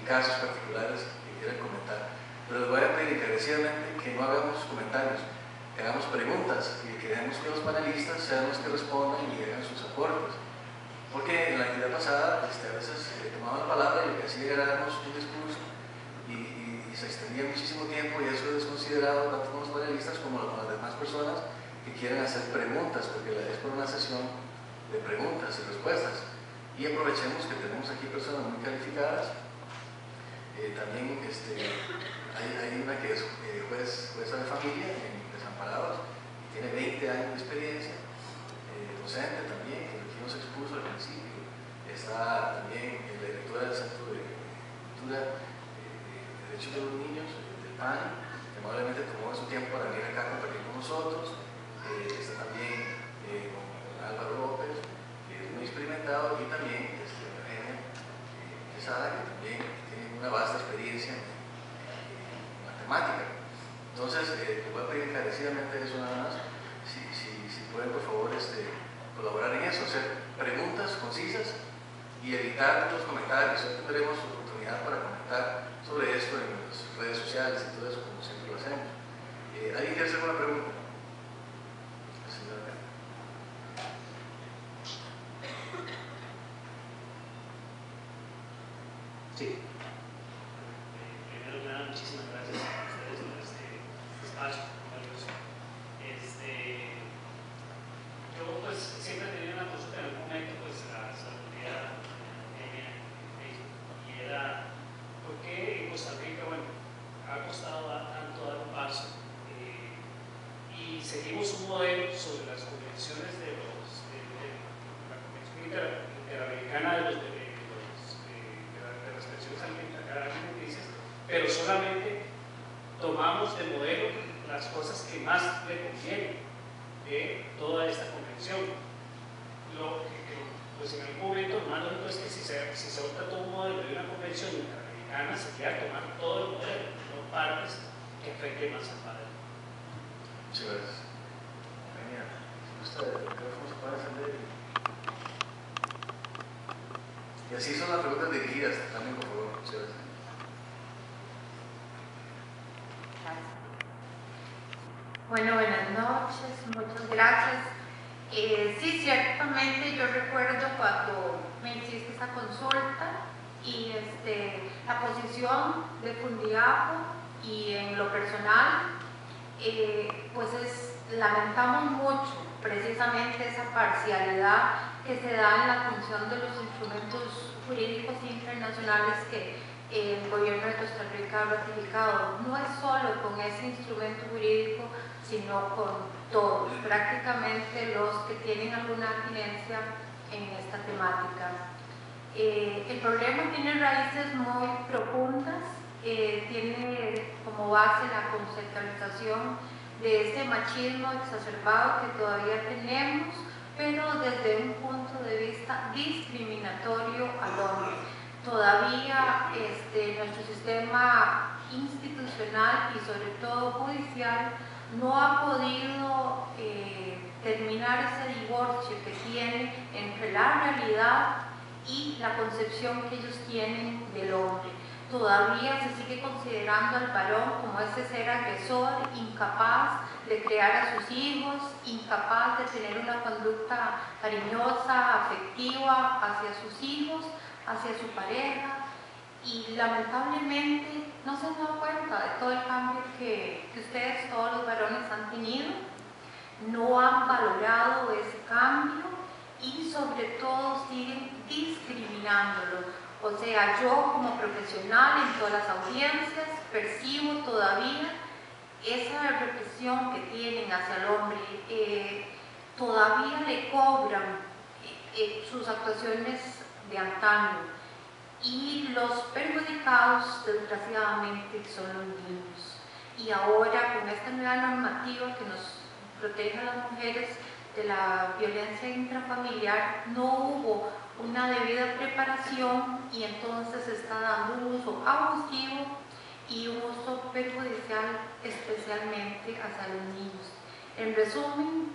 casos particulares que quieran comentar. Pero les voy a pedir encarecidamente que no hagamos comentarios, que hagamos preguntas y que dejemos que los panelistas sean los que respondan y hagan sus aportes. Porque en la actividad pasada a veces tomaban la palabra y lo que hacía era darnos un discurso y se extendía muchísimo tiempo, y eso es considerado tanto con los panelistas como con las demás personas que quieren hacer preguntas, porque es por una sesión de preguntas y respuestas. Y aprovechemos que tenemos aquí personas muy calificadas. También hay una que es jueza de familia en Desamparados y tiene 20 años de experiencia, docente también, que aquí nos expuso al principio. Está también la directora del Centro de Cultura de Derechos de los Niños, del PAN, que amablemente tomó su tiempo para venir acá a compartir con nosotros. Está también con Álvaro López, que es muy experimentado, y también Eugenia Quesada, que también tiene una vasta experiencia en matemática. Entonces, les voy a pedir encarecidamente eso nada más, si pueden por favor colaborar en eso, hacer preguntas concisas y evitar los comentarios. Ya tendremos oportunidad para comentar sobre esto en las redes sociales y todo eso, como siempre lo hacemos. ¿Alguien quiere hacer una pregunta? Sí. Primero que nada, muchísimas gracias a ustedes por este espacio valioso. Yo pues siempre tenía una consulta en algún momento, pues la salubridad en Facebook, y era ¿por qué en Costa Rica, bueno, ha costado tanto dar un paso y seguimos un modelo sobre las convenciones de la Convención Interamericana de las pensiones alimenticias, pero solamente tomamos de modelo las cosas que más le convienen de toda esta convención? Pues en algún momento lo más lógico es que si se opta todo un modelo de una convención interamericana, sería tomar todo el modelo, no partes que afecten más al padre. Muchas gracias. Genial. Si gusta, el micrófono se puede encender. Y así son las preguntas dirigidas también, por favor. Muchas gracias. Bueno, buenas noches, muchas gracias. Sí, ciertamente yo recuerdo cuando me hiciste esa consulta y la posición de Fundiapo, y en lo personal, pues lamentamos mucho precisamente esa parcialidad que se da en la función de los instrumentos jurídicos internacionales que el gobierno de Costa Rica ha ratificado. No es solo con ese instrumento jurídico, sino con todos, prácticamente los que tienen alguna afinencia en esta temática. El problema tiene raíces muy profundas, tiene como base la conceptualización de ese machismo exacerbado que todavía tenemos, pero desde un punto de vista discriminatorio al hombre. Todavía nuestro sistema institucional y sobre todo judicial no ha podido terminar ese divorcio que tiene entre la realidad y la concepción que ellos tienen del hombre. Todavía se sigue considerando al varón como ese ser agresor, incapaz de crear a sus hijos, incapaz de tener una conducta cariñosa, afectiva hacia sus hijos, hacia su pareja, y lamentablemente no se han dado cuenta de todo el cambio que ustedes, todos los varones, han tenido. No han valorado ese cambio y sobre todo siguen discriminándolo. O sea, yo como profesional en todas las audiencias percibo todavía esa represión que tienen hacia el hombre. Todavía le cobran sus actuaciones de antaño, y los perjudicados desgraciadamente son los niños. Y ahora con esta nueva normativa que nos protege a las mujeres de la violencia intrafamiliar, no hubo una debida preparación y entonces se está dando un uso abusivo y un uso perjudicial especialmente hacia los niños. En resumen,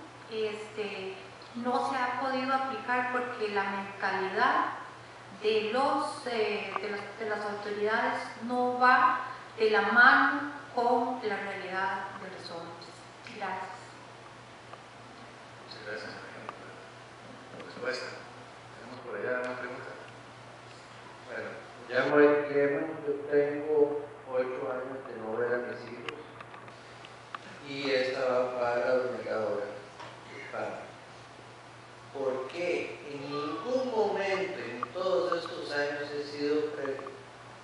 no se ha podido aplicar porque la mentalidad de las autoridades no va de la mano con la realidad de los hombres. Gracias. Muchas gracias, Alejandro, por la respuesta. Tenemos por allá una pregunta. Bueno, me llamo Eric Clemen, yo tengo 8 años de no ver a mis hijos y esta va para la negadora. ¿Por qué en ningún momento en todos estos años he sido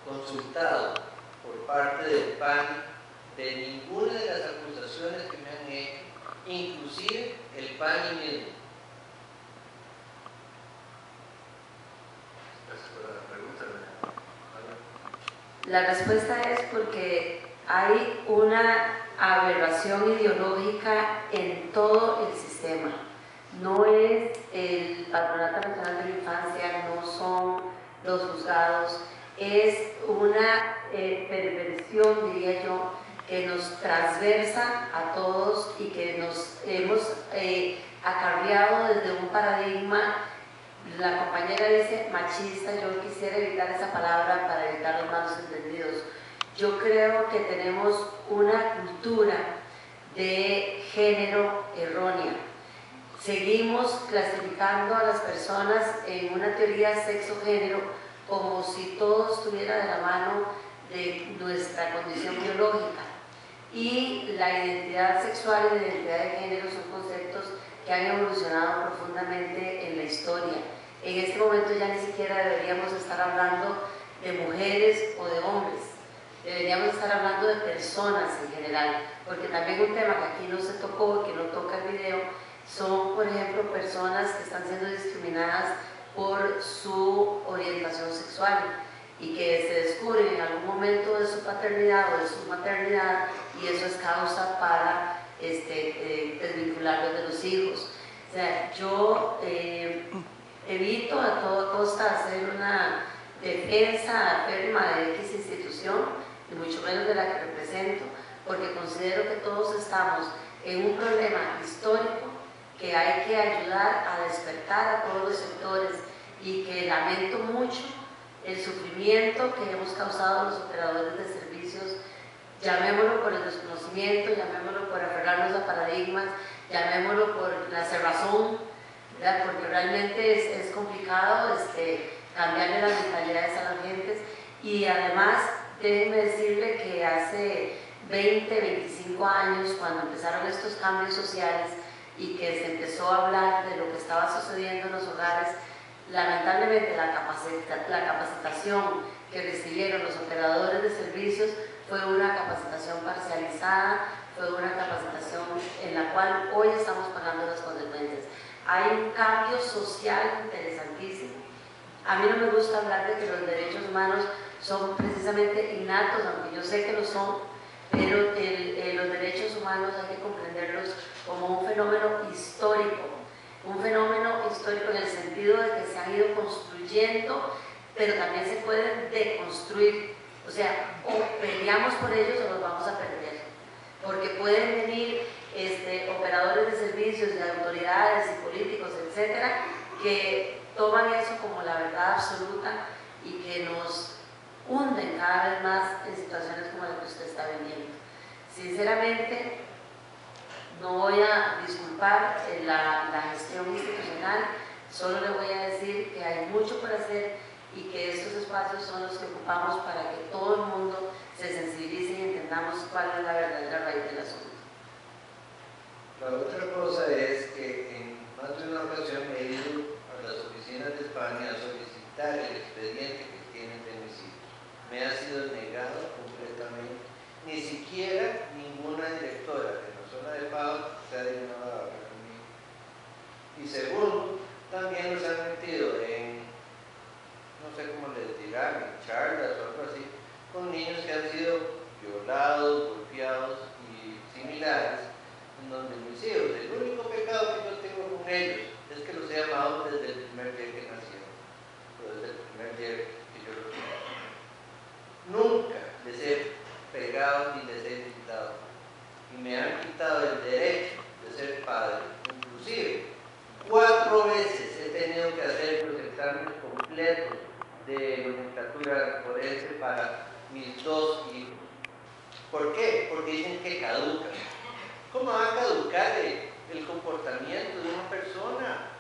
consultado por parte del PAN de ninguna de las acusaciones que me han hecho, inclusive el PAN mismo? Gracias por la pregunta, La respuesta es porque hay una aberración ideológica en todo el sistema. No es el Patronato Nacional de la Infancia, no son los juzgados, es una perversión, diría yo, que nos transversa a todos y que nos hemos acarreado desde un paradigma. La compañera dice machista, yo quisiera evitar esa palabra para evitar los malos entendidos. Yo creo que tenemos una cultura de género errónea. Seguimos clasificando a las personas en una teoría sexo-género como si todo estuviera de la mano de nuestra condición biológica. Y la identidad sexual y la identidad de género son conceptos que han evolucionado profundamente en la historia. En este momento ya ni siquiera deberíamos estar hablando de mujeres o de hombres, deberíamos estar hablando de personas en general, porque también un tema que aquí no se tocó, que no toca el video, son, por ejemplo, personas que están siendo discriminadas por su orientación sexual y que se descubren en algún momento de su paternidad o de su maternidad y eso es causa para desvincularlos de los hijos. O sea, yo evito a toda costa hacer una defensa ferma de X institución, y mucho menos de la que represento, porque considero que todos estamos en un problema histórico que hay que ayudar a despertar a todos los sectores y que lamento mucho el sufrimiento que hemos causado a los operadores de servicios, llamémoslo por el desconocimiento, llamémoslo por aferrarnos a paradigmas, llamémoslo por la cerrazón, ¿verdad? Porque realmente es complicado cambiarle las mentalidades a las gentes. Y además, déjenme decirle que hace 20, 25 años, cuando empezaron estos cambios sociales y que se empezó a hablar de lo que estaba sucediendo en los hogares, lamentablemente la capacitación que recibieron los operadores de servicios fue una capacitación parcializada, fue una capacitación en la cual hoy estamos pagando las consecuencias. Hay un cambio social interesantísimo. A mí no me gusta hablar de que los derechos humanos son precisamente innatos, aunque yo sé que lo son, pero los derechos humanos hay que comprenderlos como un fenómeno histórico en el sentido de que se han ido construyendo, pero también se pueden deconstruir. O sea, o peleamos por ellos o los vamos a perder, porque pueden venir operadores de servicios, de autoridades y políticos, etcétera, que toman eso como la verdad absoluta y que nos hunden cada vez más en situaciones como la que usted está viviendo. Sinceramente, no voy a disculpar la gestión institucional, solo le voy a decir que hay mucho por hacer y que estos espacios son los que ocupamos para que todo el mundo se sensibilice y entendamos cuál es la verdadera raíz del asunto. La otra cosa es que en más de una ocasión he ido a las oficinas de España a solicitar el expediente que tienen de mis hijos. Me ha sido negado completamente. Ni siquiera ninguna directora de la zona de Pau se ha dignado a hablar conmigo. Y segundo, también nos han metido en, no sé cómo les dirán, en charlas o algo así, con niños que han sido violados, golpeados y similares, en donde mis hijos, el único pecado que yo tengo con ellos es que los he amado desde el primer día que nacieron, o desde el primer día que yo los tuve. Nunca les he pegado ni les he gritado, y me han quitado el derecho de ser padre. Inclusive 4 veces he tenido que hacer los exámenes completos de nomenclatura forense para mis 2 hijos. ¿Por qué? Porque dicen que caduca. ¿Cómo va a caducar el comportamiento de una persona?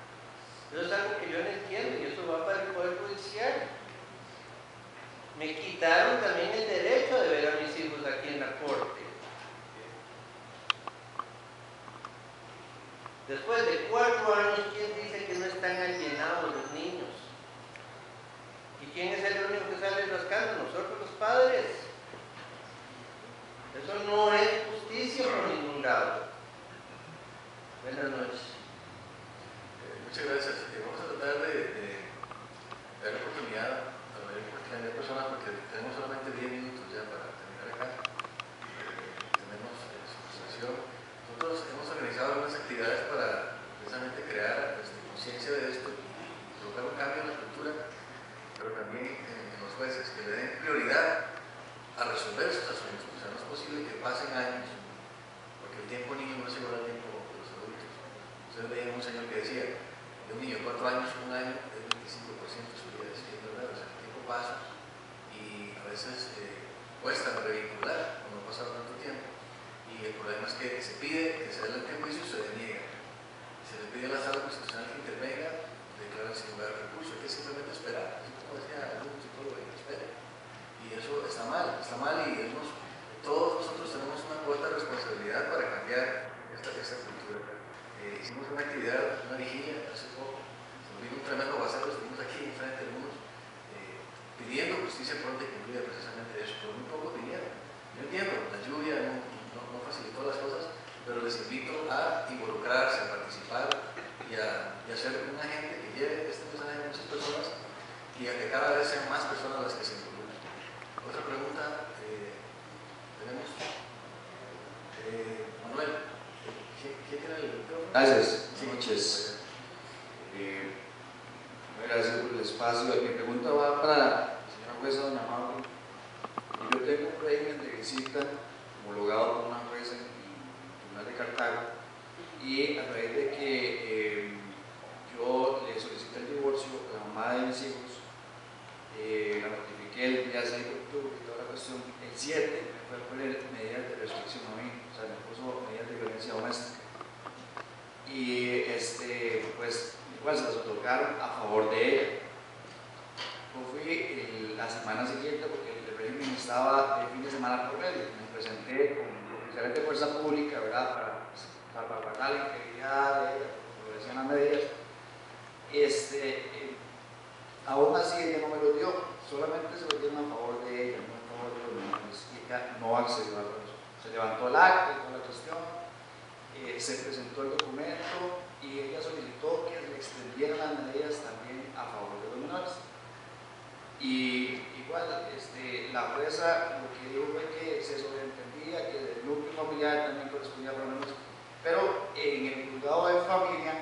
Eso es algo que yo no entiendo y eso va para el Poder Judicial. Me quitaron también el derecho de ver a mis hijos aquí en la corte. Después de 4 años, ¿quién dice que no están alienados los niños? ¿Y quién es el único que sale rascando? Nosotros los padres. Eso no es justicia por ningún lado. Buenas noches. Muchas gracias. Vamos a tratar de dar la oportunidad a la mayor cantidad de personas porque tenemos solamente 10 minutos ya para terminar acá. Tenemos su presentación. Nosotros hemos organizado algunas actividades para precisamente crear conciencia de esto y provocar un cambio en la cultura, pero también en los jueces que le den prioridad a resolver sus asuntos. O sea, no es posible que pasen años, porque el tiempo niño no es igual al tiempo de los adultos. Ustedes veían un señor que decía, de un niño de 4 años, un año es 25% de su vida, es verdad, o sea, el tiempo pasa y a veces cuesta revincular cuando ha pasado tanto tiempo. Y el problema es que se pide que se adelante el juicio y se deniega. Se le pide a la sala constitucional que intervenga, declara sin lugar de recurso, hay que simplemente esperar, así como decía algún psicólogo, hay que esperar. Y eso está mal y todos nosotros tenemos una cuota de responsabilidad para cambiar esta cultura. Hicimos una actividad, una vigilia hace poco, nos vino un tremendo aguacero, estuvimos aquí enfrente de unos pidiendo justicia pronta y cumplida, precisamente eso, pero muy poco vinieron. Yo entiendo, la lluvia no facilitó las cosas, pero les invito a involucrarse, a participar y a ser un agente que lleve este mensaje a muchas personas y a que cada vez sean más personas las que se involucren. Otra pregunta tenemos. Manuel. ¿Quién tiene el micrófono? Gracias, Sí. buenas noches. Gracias por el espacio. Mi pregunta va para la señora jueza doña Mauro. Yo tengo un régimen de visita homologado por una jueza en el Tribunal de Cartago y a raíz de que yo le solicité el divorcio a la mamá de mis hijos, la notifiqué el día 6 de octubre y toda la cuestión, el 7 me fue a poner medidas de restricción a mí, o sea, me puso medidas de violencia doméstica. Y pues igual se las otorgaron a favor de ella. Yo fui la semana siguiente porque el régimen estaba de fin de semana por medio. Me presenté con oficiales de fuerza pública, ¿verdad? Para salvaguardar la integridad de ella, como decían las medidas. Aún así ella no me lo dio, solamente se lo dieron a favor de ella, no a favor de los menores. Y ella no accedió a eso. Se levantó el acta y toda la cuestión. Se presentó el documento y ella solicitó que le extendieran las medidas también a favor de los menores. Y igual, la jueza lo que dijo fue que se sobreentendía que el núcleo familiar también correspondía a los menores, pero en el juzgado de familia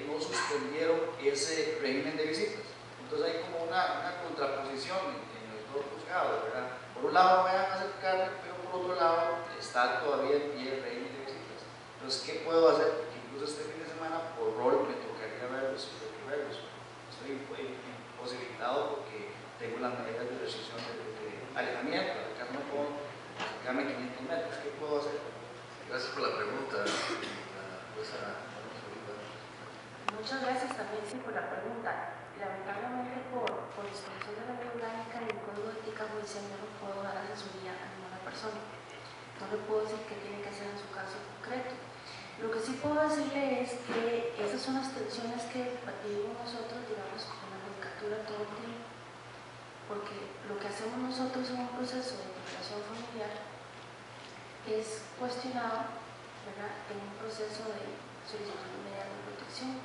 no suspendieron ese régimen de visitas. Entonces hay como una contraposición en los dos juzgados, ¿verdad? Por un lado me van a acercar, pero por otro lado está todavía en pie el régimen de visitas. Entonces, ¿qué puedo hacer? Porque incluso este fin de semana, por rol, me tocaría verlos y tengo que verlos. Estoy imposibilitado porque tengo las medidas de restricción de alejamiento. Acá no puedo acercarme 500 metros. ¿Qué puedo hacer? Gracias por la pregunta. Muchas gracias también sí, por la pregunta. Lamentablemente, por disposición de la ley orgánica y el Código de Ética Judicial, yo no puedo dar asesoría a ninguna persona. No le puedo decir qué tiene que hacer en su caso concreto. Lo que sí puedo decirle es que esas son las tensiones que vivimos nosotros, digamos, con la judicatura todo el tiempo. Porque lo que hacemos nosotros en un proceso de integración familiar es cuestionado, ¿verdad?, en un proceso de solicitud de medidas de protección.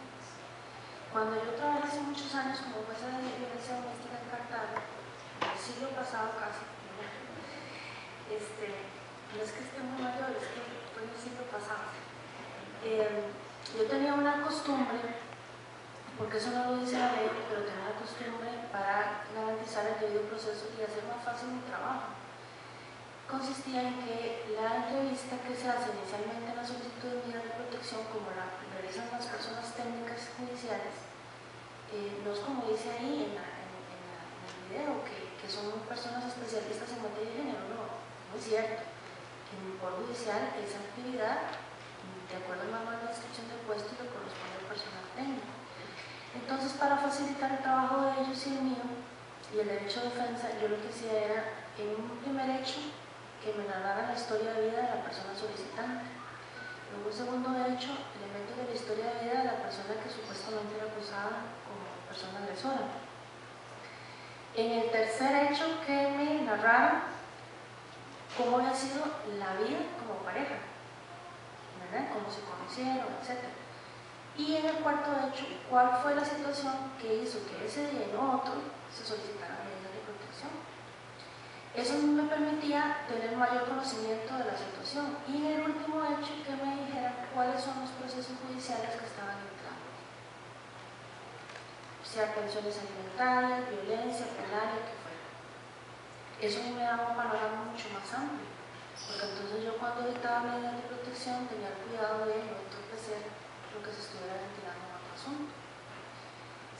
Cuando yo trabajé hace muchos años como jueza de violencia doméstica en Cartago, el siglo pasado casi, ¿verdad?, no es que esté muy mayor, es que fue en el siglo pasado. Yo tenía una costumbre, porque eso no lo dice la ley, pero tenía una costumbre para garantizar el debido proceso y hacer más fácil mi trabajo. Consistía en que la entrevista que se hace inicialmente en la solicitud de medida de protección, como la realizan las personas técnicas judiciales, no es como dice ahí en el video, que son personas especialistas en materia de género. No, no es cierto. En el Poder Judicial esa actividad, de acuerdo al manual de descripción del puesto, le corresponde al personal técnico. Entonces, para facilitar el trabajo de ellos y el mío, y el derecho de defensa, yo lo que hacía era, en un primer hecho, que me narrara la historia de vida de la persona solicitante. En un segundo hecho, elementos de la historia de vida de la persona que supuestamente era acusada como persona agresora. En el tercer hecho, que me narrara cómo había sido la vida como pareja, ¿verdad? Cómo se conocieron, etc. Y en el cuarto hecho, cuál fue la situación que hizo que ese día y no otro se solicitaran medidas de protección. Eso me permitía tener mayor conocimiento de la situación. Y en el último hecho, que me dijeran cuáles son los procesos judiciales que estaban entrando. Sea pensiones alimentarias, violencia, penal, que fuera. Eso me daba un panorama mucho más amplio. Porque entonces yo, cuando dictaba medidas de protección, tenía el cuidado de no entorpecer lo que se estuviera ventilando en otro asunto.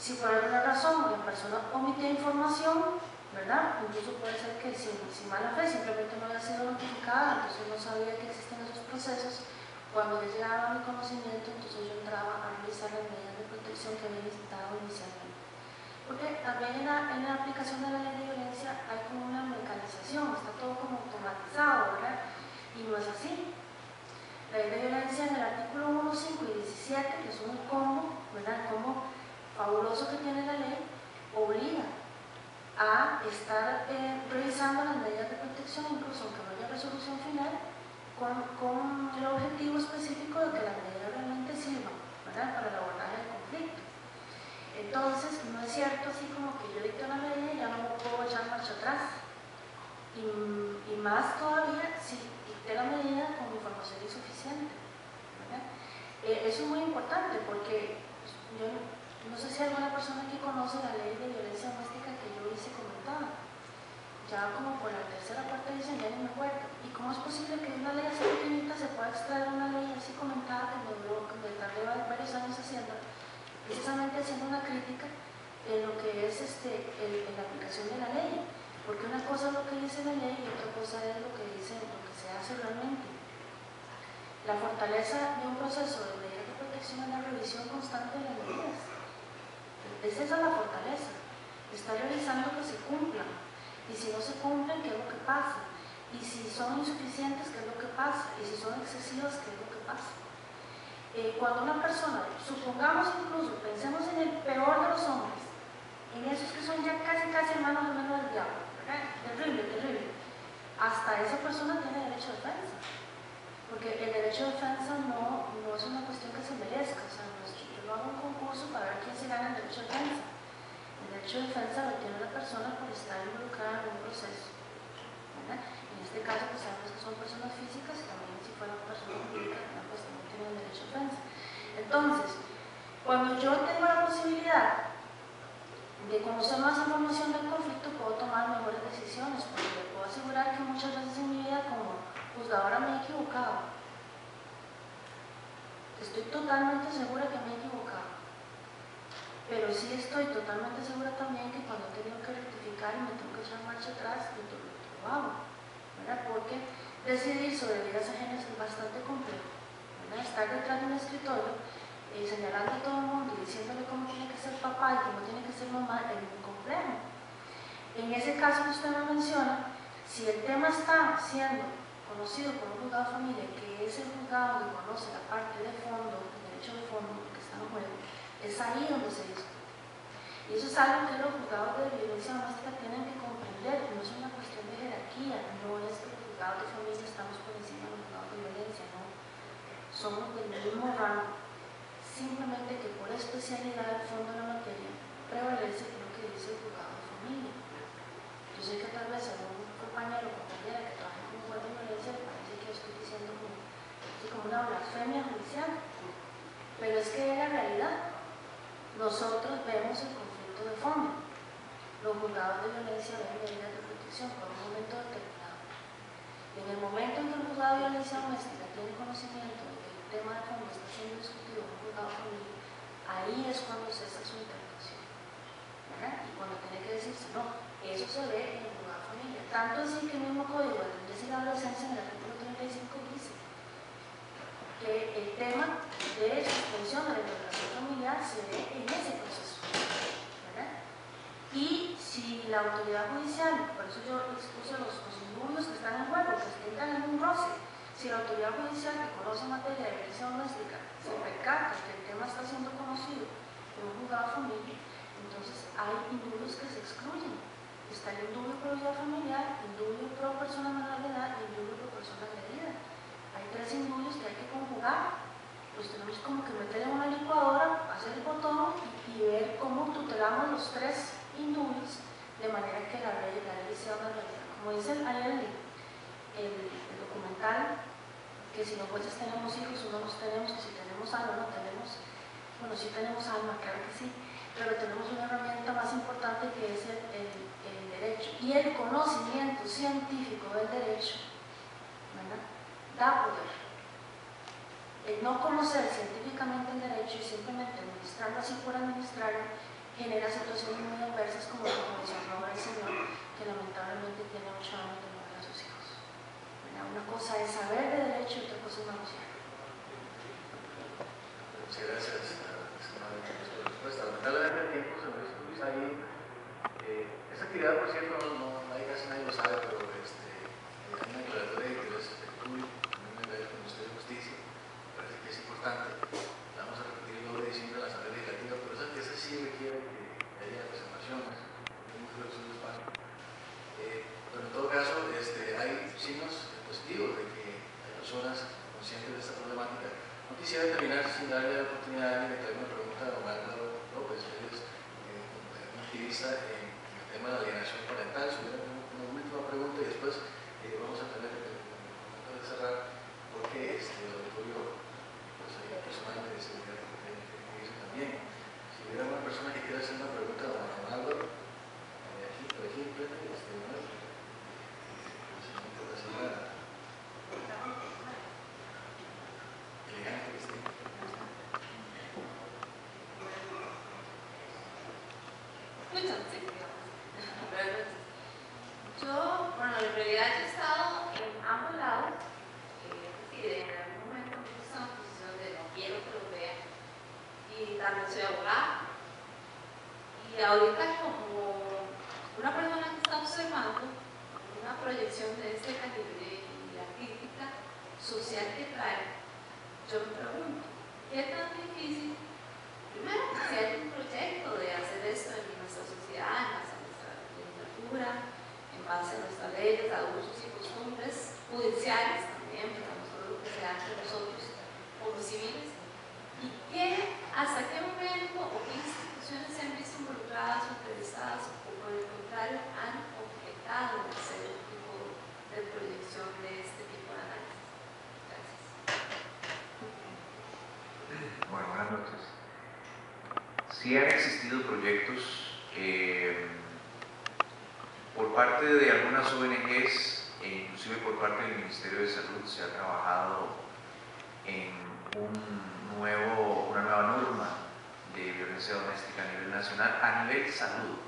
Si por alguna razón la persona omitía información, ¿verdad? Incluso puede ser que sin mala fe simplemente no había sido notificada, entonces no sabía que existen esos procesos. Cuando ya llegaba a mi conocimiento, entonces yo entraba a revisar las medidas de protección que había necesitado inicialmente. Porque también en la aplicación de la ley de violencia hay como una mecanización, está todo como automatizado, ¿verdad? Y no es así. La ley de violencia en el artículo 1, 5 y 17, que son el combo, ¿verdad? El combo fabuloso que tiene la ley, obliga a estar revisando las medidas de protección, incluso aunque no haya resolución final, con el objetivo específico de que las medidas realmente sirvan, ¿verdad? Para el abordaje del conflicto. Entonces, no es cierto así como que yo dicto una medida y ya no me puedo echar marcha atrás. Y más todavía si dicté la medida con información insuficiente, ¿verdad? Eso es muy importante porque yo no sé si alguna persona aquí conoce la ley de violencia doméstica que yo hice comentada. Ya como por la tercera parte dicen, ya ni me acuerdo. ¿Y cómo es posible que una ley así pequeñita se pueda extraer una ley así comentada que me tardé varios años haciendo? Precisamente haciendo una crítica en lo que es en la aplicación de la ley, porque una cosa es lo que dice la ley y otra cosa es lo que se hace realmente. La fortaleza de un proceso de medidas de protección es la revisión constante de las medidas. Es esa la fortaleza, está revisando que se cumplan, y si no se cumplen, ¿qué es lo que pasa? Y si son insuficientes, ¿qué es lo que pasa? Y si son excesivas, ¿qué es lo que pasa? Cuando una persona, supongamos incluso, pensemos en el peor de los hombres, en esos que son ya casi hermanos gemelos del diablo, ¿verdad? Terrible, terrible. Hasta esa persona tiene derecho a defensa, porque el derecho a defensa no es una cuestión que se merezca. O sea, yo no hago un concurso para ver quién se gana el derecho a defensa. El derecho a defensa lo tiene la persona por estar involucrada en un proceso, ¿verdad? En este caso, pues sabemos que son personas físicas, y también si fueran personas jurídicas, pues también tienen derecho a defensa. Entonces, cuando yo tengo la posibilidad de conocer más información del conflicto, puedo tomar mejores decisiones, porque le puedo asegurar que muchas veces en mi vida como juzgadora me he equivocado. Estoy totalmente segura que me he equivocado, pero sí estoy totalmente segura también que cuando he tenido que rectificar y me tengo que echar marcha atrás, lo hago, ¿verdad? Porque decidir sobre vidas ajenas es bastante complejo, ¿verdad? Estar detrás de un escritorio señalando a todo el mundo y diciéndole cómo tiene que ser papá y cómo tiene que ser mamá es muy complejo. En ese caso que usted me menciona, si el tema está siendo conocido por un juzgado de familia, que es el juzgado que conoce la parte de fondo, el derecho de fondo que está en juego, es ahí donde se discute. Y eso es algo que los juzgados de violencia doméstica tienen que comprender. No es una cuestión de jerarquía, no es que los juzgados de familia estamos por encima de los juzgados de violencia, no. Somos del mismo rango. Simplemente que por especialidad del fondo de la materia prevalece lo que dice el juzgado de familia. Yo sé que tal vez a un compañero o compañera que trabaja en un juez de violencia le parece que estoy diciendo como una blasfemia judicial, pero es que es la realidad. Nosotros vemos el conflicto de fondo. Los juzgados de violencia ven medidas de protección por un momento determinado. Y en el momento en que el juzgado de violencia doméstica tiene conocimiento de que el tema de fondo está siendo discutido en un juzgado de familia, ahí es cuando cesa su interpretación, ¿verdad? Y cuando tiene que decirse, no, Eso se ve en el juzgado de familia. Tanto así que el mismo Código de Niñez y la Adolescencia en el artículo 35 dice que el tema de suspensión de la integración familiar se ve en ese proceso, ¿verdad? Y si la autoridad judicial, por eso yo expuse los indultos que están en juego, que entran en un roce, si la autoridad judicial que conoce materia de violencia doméstica se percata que el tema está siendo conocido en un juzgado de familia, entonces hay indultos que se excluyen. Está el indulto pro vida familiar, indulto pro persona menor de edad y indulto pro persona agredida. Hay 3 indultos que hay que conjugar. Pues tenemos como que meter en una licuadora, hacer el botón y ver cómo tutelamos los 3 indultos de manera que la ley sea una realidad. Como dice ayer el documental, que si los jueces tenemos hijos o no los tenemos, que si tenemos alma o no tenemos, bueno, sí tenemos alma, claro que sí, pero tenemos una herramienta más importante que es el derecho. Y el conocimiento científico del derecho, ¿verdad?, da poder. El no conocer científicamente el derecho y simplemente administrarlo así por administrarlo genera situaciones muy adversas como la que mencionó ahora el señor, que lamentablemente tiene 8 años de no ver a sus hijos. Una cosa es saber de derecho y otra cosa es manosear. Muchas gracias, estimada, por su respuesta. Lamentablemente el tiempo se nos hizo ahí. Esta actividad, por cierto, casi nadie lo sabe, pero hay una declaratoria de interés público en un nivel del Ministerio de Justicia. Parece que es importante. La vamos a repetir el 9 de diciembre en la Asamblea Legislativa, pero esa sí requiere que haya presentaciones, mucho de su espacio. Pero en todo caso, hay signos positivos de que hay personas conscientes de esta problemática. No quisiera terminar sin darle la oportunidad a alguien de traer una pregunta a don Álvaro López, que es un activista en el tema de la alienación parental. Si hubiera una última pregunta y después vamos a tener el momento de cerrar, porque el auditorio, pues hay personal de seguridad que dice también. Si hubiera una persona que quiera hacer una pregunta a don Álvaro, por aquí enfrente, Yo, bueno, en realidad yo he estado en ambos lados, es decir, en algún momento me puse en una posición de no quiero que lo vean, y también soy abogada, y ahorita como una persona que está observando una proyección de este calibre y la crítica social que trae, yo me pregunto, ¿qué tan difícil? Primero, si hay un proyecto de hacer esto en nuestra sociedad, en base a nuestra literatura, en base a nuestras leyes, a usos y costumbres judiciales también, pero no solo lo que se hace nosotros como civiles, y hasta qué momento o qué instituciones se han visto involucradas o entrevistadas o por el contrario han objetado en hacer un tipo de proyección de este tipo de análisis. Gracias. Bueno, buenas noches. Sí han existido proyectos por parte de algunas ONGs e inclusive por parte del Ministerio de Salud se ha trabajado en una nueva norma de violencia doméstica a nivel nacional, a nivel de salud,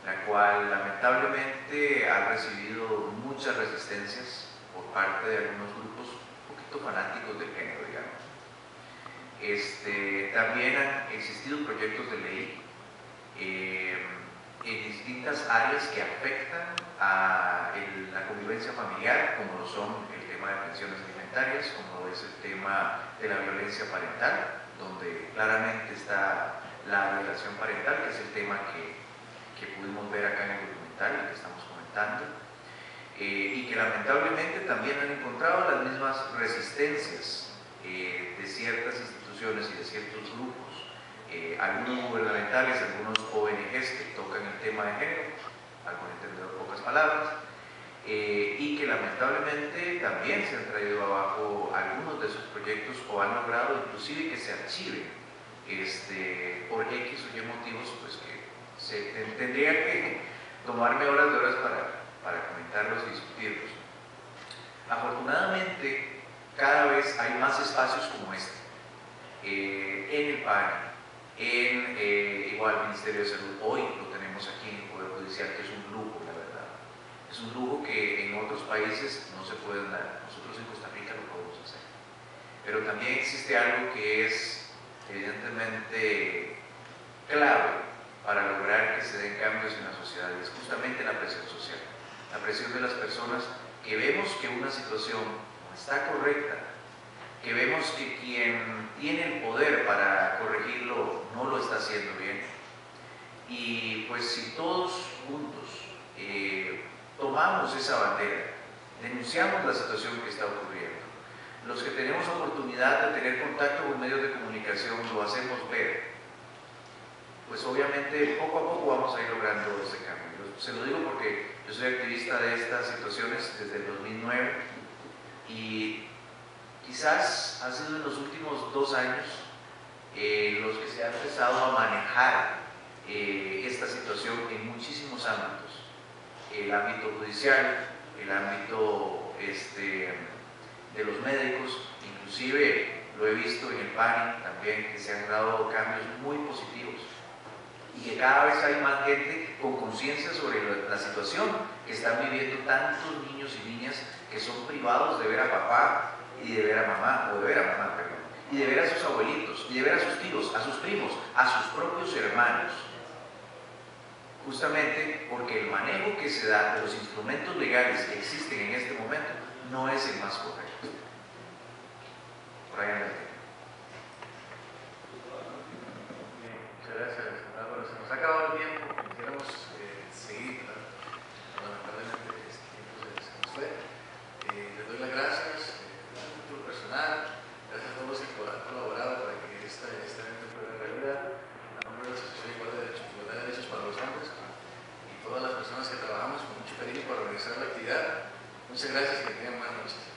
la cual lamentablemente ha recibido muchas resistencias por parte de algunos grupos un poquito fanáticos del género, digamos. También han existido proyectos de ley en distintas áreas que afectan a la convivencia familiar, como lo son el tema de pensiones alimentarias, como es el tema de la violencia parental, donde claramente está la violación parental, que es el tema que pudimos ver acá en el documental y que estamos comentando, y que lamentablemente también han encontrado las mismas resistencias de ciertas instituciones y de ciertos grupos, algunos gubernamentales, algunos ONGs que tocan el tema de género, al buen entender pocas palabras, y que lamentablemente también se han traído abajo algunos de esos proyectos o han logrado inclusive que se archiven por X o Y motivos, pues que tendría que tomarme horas de horas para comentarlos y discutirlos. Afortunadamente, cada vez hay más espacios como este, en el PANI, igual Ministerio de Salud, hoy lo tenemos aquí en el Poder Judicial judicial, que es un lujo, la verdad. Es un lujo que en otros países no se pueden dar. Nosotros en Costa Rica lo podemos hacer. Pero también existe algo que es evidentemente clave para lograr que se den cambios en la sociedad, y es justamente la presión social. La presión de las personas que vemos que una situación no está correcta, que vemos que quien tiene el poder para corregirlo no lo está haciendo bien. Y pues si todos juntos tomamos esa bandera, denunciamos la situación que está ocurriendo, los que tenemos oportunidad de tener contacto con medios de comunicación lo hacemos ver, pues obviamente poco a poco vamos a ir logrando ese cambio. Yo se lo digo porque yo soy activista de estas situaciones desde el 2009 y quizás ha sido en los últimos 2 años los que se han empezado a manejar esta situación en muchísimos ámbitos. El ámbito judicial, el ámbito de los médicos, inclusive lo he visto en el PANI también, que se han dado cambios muy positivos y que cada vez hay más gente con conciencia sobre la situación que están viviendo tantos niños y niñas que son privados de ver a papá y de ver a mamá, o de ver a mamá, perdón, y de ver a sus abuelitos, y de ver a sus tíos, a sus primos, a sus propios hermanos, justamente porque el manejo que se da de los instrumentos legales que existen en este momento no es el más correcto. Brian. Muchas gracias, Álvaro. Se nos ha acabado el tiempo. Quisiéramos seguir, pero lamentablemente este tiempo se nos fue. Les doy las gracias a título personal, gracias a todos los que han colaborado para que este evento fuera realidad. A nombre de la Asociación Igualdad de Derechos para los Hombres y todas las personas que trabajamos con mucho cariño para organizar la actividad. Muchas gracias y que tengan buenas noches.